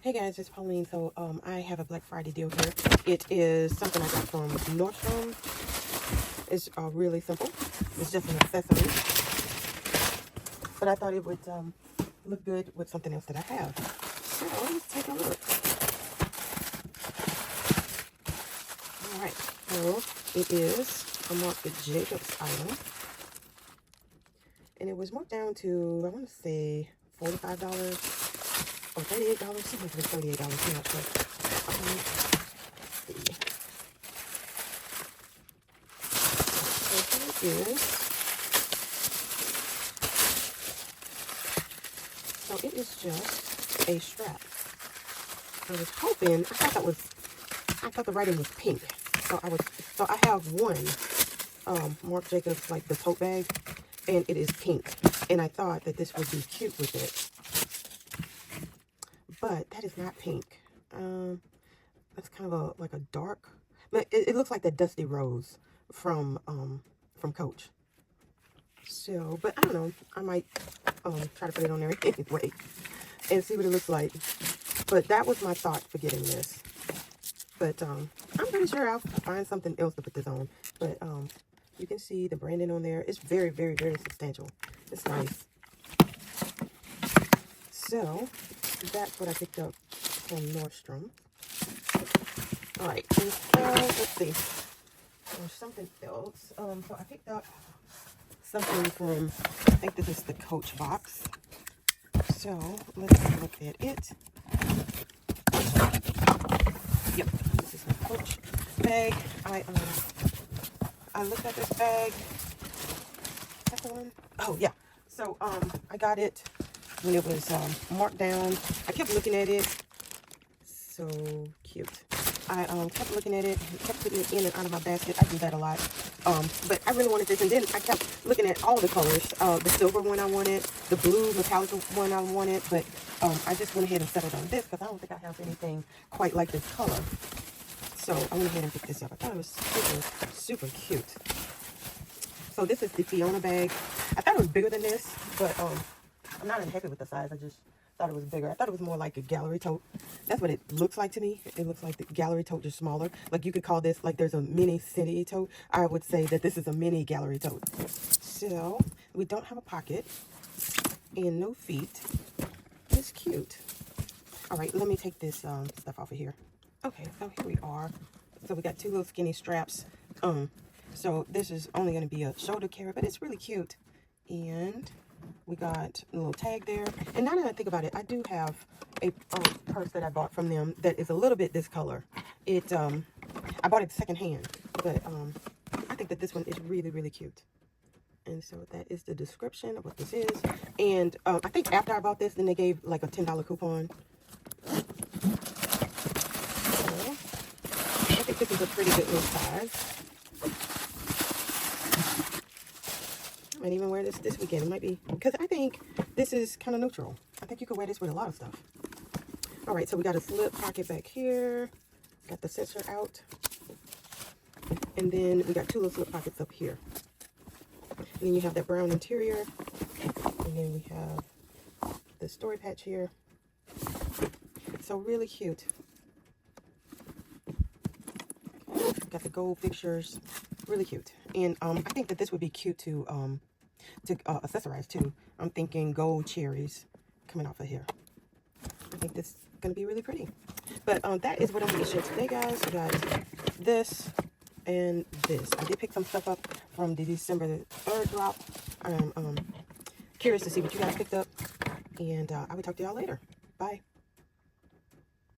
Hey guys, it's Pauline. So I have a Black Friday deal here. It is something I got from Nordstrom. It's really simple. It's just an accessory, but I thought it would look good with something else that I have. So let's take a look. All right, so it is a Marc Jacobs item, and it was marked down to, I want to say, $45. Or $38, something like $38, I'm not sure. Let's see. So here it is. So it is just a strap. I was hoping, I thought the writing was pink. So I have one Marc Jacobs, like the tote bag, and it is pink. And I thought that this would be cute with it. But that is not pink. That's kind of like a dark. It looks like the Dusty Rose from Coach. So, but I don't know. I might try to put it on there anyway and see what it looks like. But that was my thought for getting this. But I'm pretty sure I'll find something else to put this on. But you can see the branding on there. It's very, very, very substantial. It's nice. So that's what I picked up from Nordstrom. All right, and so let's see. There's something else. So I picked up something from, I think this is the Coach box. So let's look at it. Yep, this is my Coach bag. I looked at this bag. Is that the one? Oh yeah. So I got it when it was marked down. I kept looking at it. So cute. I kept looking at it, kept putting it in and out of my basket. I do that a lot. But I really wanted this, and then I kept looking at all the colors. The silver one I wanted, the blue metallic one I wanted, but I just went ahead and settled on this because I don't think I have anything quite like this color. So I went ahead and picked this up. I thought it was super, super cute. So this is the Fiona bag. I thought it was bigger than this, but I'm not happy with the size. I just thought it was bigger. I thought it was more like a gallery tote. That's what it looks like to me. It looks like the gallery tote, just smaller. Like you could call this, like there's a mini city tote. I would say that this is a mini gallery tote. So we don't have a pocket and no feet. It's cute. All right, let me take this stuff off of here. Okay, so here we are. So we got two little skinny straps. So this is only going to be a shoulder carry, but it's really cute. And we got a little tag there. And now that I think about it, I do have a purse that I bought from them that is a little bit this color. I bought it secondhand, but I think that this one is really, really cute. And so that is the description of what this is. And I think after I bought this, then they gave like a $10 coupon. So I think this is a pretty good little size. I might even wear this weekend. It might be, because I think this is kind of neutral. I think you could wear this with a lot of stuff. All right, so we got a slip pocket back here. Got the sensor out. And then we got two little slip pockets up here. And then you have that brown interior. And then we have the story patch here. So really cute. Got the gold pictures. Really cute. And I think that this would be cute to accessorize too. I'm thinking gold cherries coming off of here. I think this is going to be really pretty. But that is what I'm going to share today, guys. We got this and this. I did pick some stuff up from the December 3rd drop. I'm curious to see what you guys picked up. And I will talk to y'all later. Bye.